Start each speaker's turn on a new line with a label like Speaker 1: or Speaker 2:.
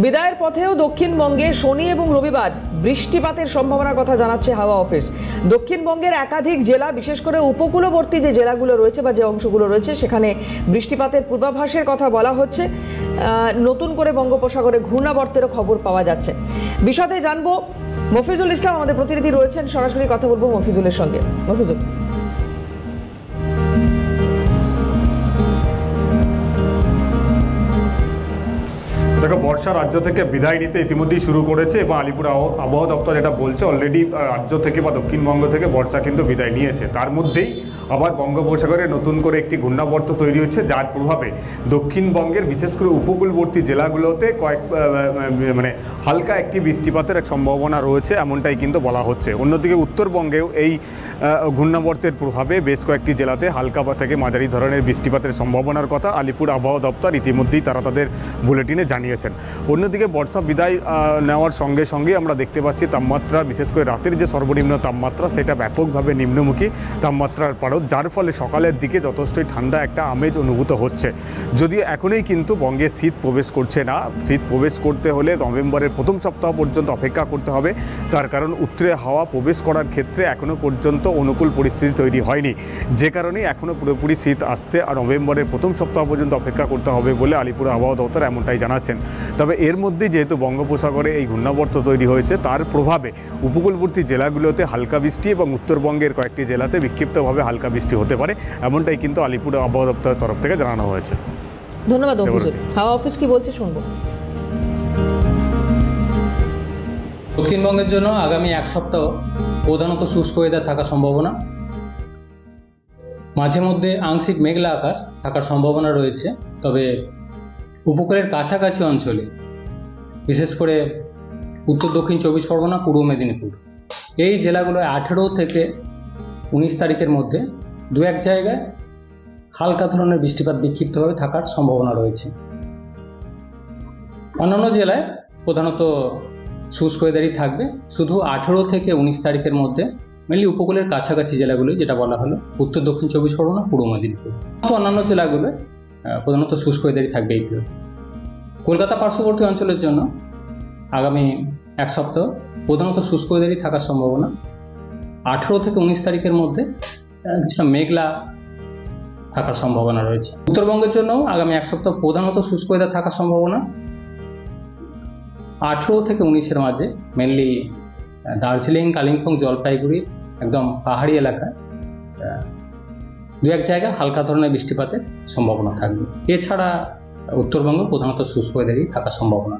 Speaker 1: বিদায়ের পথেও দক্ষিণবঙ্গে শনি এবং রবিবার বৃষ্টিপাতের সম্ভাবনার কথা জানাচ্ছে হাওয়া অফিস। দক্ষিণবঙ্গের একাধিক জেলা, বিশেষ করে উপকূলবর্তী যে জেলাগুলো রয়েছে বা যে অংশগুলো রয়েছে, সেখানে বৃষ্টিপাতের পূর্বাভাসের কথা বলা হচ্ছে। নতুন করে বঙ্গোপসাগরে ঘূর্ণাবর্তেরও খবর পাওয়া যাচ্ছে। বিষয়তে জানবো মফিজুল ইসলাম, আমাদের প্রতিনিধি রয়েছেন, সরাসরি কথা বলবো মফিজুলের সঙ্গে। মফিজুল,
Speaker 2: দেখো, বর্ষা রাজ্য থেকে বিদায় নিতে ইতিমধ্যেই শুরু করেছে এবং আলিপুর আবহাওয়া দপ্তর যেটা বলছে, অলরেডি রাজ্য থেকে বা দক্ষিণবঙ্গ থেকে বর্ষা কিন্তু বিদায় নিয়েছে। তার মধ্যেই আবার বঙ্গোপসাগরে নতুন করে একটি ঘূর্ণাবর্ত তৈরি হচ্ছে, যার প্রভাবে দক্ষিণবঙ্গের বিশেষ করে উপকূলবর্তী জেলাগুলোতে হালকা একটি বৃষ্টিপাতের এক সম্ভাবনা রয়েছে, এমনটাই কিন্তু বলা হচ্ছে। অন্যদিকে উত্তরবঙ্গেও এই ঘূর্ণাবর্তের প্রভাবে বেশ কয়েকটি জেলাতে হালকা থেকে মাঝারি ধরনের বৃষ্টিপাতের সম্ভাবনার কথা আলিপুর আবহাওয়া দপ্তর ইতিমধ্যেই তারা তাদের বুলেটিনে জানিয়েছেন। অন্যদিকে বর্ষা বিদায় নেওয়ার সঙ্গে সঙ্গে আমরা দেখতে পাচ্ছি তাপমাত্রা, বিশেষ করে রাতের যে সর্বনিম্ন তাপমাত্রা, সেটা ব্যাপকভাবে নিম্নমুখী তাপমাত্রার পারদ, যার ফলে সকালের দিকে যথেষ্টই ঠান্ডা একটা আমেজ অনুভূত হচ্ছে। যদিও এখনই কিন্তু বঙ্গে শীত প্রবেশ করছে না। শীত প্রবেশ করতে হলে নভেম্বরের প্রথম সপ্তাহ পর্যন্ত অপেক্ষা করতে হবে। তার কারণ উত্তরে হাওয়া প্রবেশ করার ক্ষেত্রে এখনও পর্যন্ত অনুকূল পরিস্থিতি তৈরি হয়নি, যে কারণে এখনও পুরোপুরি শীত আসতে আর নভেম্বরের প্রথম সপ্তাহ পর্যন্ত অপেক্ষা করতে হবে বলে আলিপুর আবহাওয়া দপ্তর এমনটাই জানাচ্ছেন। তবে এর মধ্যে যেহেতু বঙ্গোপসাগরে এই ঘূর্ণাবর্ত তৈরি হয়েছে, তার প্রভাবে উপকূলবর্তী জেলাগুলোতে হালকা বৃষ্টি এবং উত্তরবঙ্গের কয়েকটি জেলাতে বিক্ষিপ্তভাবে হালকা বৃষ্টি হতে পারে, এমনটাই কিন্তু আলিপুর আবহাওয়া দপ্তরের তরফ থেকে জানানো হয়েছে।
Speaker 1: ধন্যবাদ মফিজুল। হাওয়া অফিস কি বলছে শুনবো।
Speaker 3: দক্ষিণবঙ্গের জন্য আগামী এক সপ্তাহ প্রধানত শুষ্ক ওয়েদার থাকার সম্ভাবনা, মাঝে মধ্যে আংশিক মেঘলা আকাশ থাকার সম্ভাবনা রয়েছে। তবে উপকূলের কাছাকাছি অঞ্চলে, বিশেষ করে উত্তর দক্ষিণ 24 পরগনা, পূর্ব মেদিনীপুর, এই জেলাগুলোয় 18 থেকে 19 তারিখের মধ্যে দু এক জায়গায় হালকা ধরনের বৃষ্টিপাত বিক্ষিপ্তভাবে থাকার সম্ভাবনা রয়েছে। অন্যান্য জেলায় প্রধানত শুষ্ক ওয়েদারই থাকবে। শুধু 18 থেকে 19 তারিখের মধ্যে মেনলি উপকূলের কাছাকাছি জেলাগুলো, যেটা বলা হলো উত্তর দক্ষিণ 24 পরগনা, পূর্ব মেদিনীপুর, অন্যান্য জেলাগুলো প্রধানত শুষ্ক ওয়েদারই থাকবে এইগুলো। কলকাতা পার্শ্ববর্তী অঞ্চলের জন্য আগামী এক সপ্তাহ প্রধানত শুষ্ক ওয়েদারই থাকার সম্ভাবনা। 18 থেকে 19 তারিখের মধ্যে কিছুটা মেঘলা থাকার সম্ভাবনা রয়েছে। উত্তরবঙ্গের জন্য আগামী এক সপ্তাহ প্রধানত শুষ্ক ওয়েদার থাকার সম্ভাবনা। 18 থেকে 19-এর মাঝে মেনলি দার্জিলিং, কালিম্পং, জলপাইগুড়ির একদম পাহাড়ি এলাকায় দু এক জায়গায় হালকা ধরনের বৃষ্টিপাতের সম্ভাবনা থাকবে। এছাড়া উত্তরবঙ্গ প্রধানত শুষ্ক ওয়েদারই থাকার সম্ভাবনা।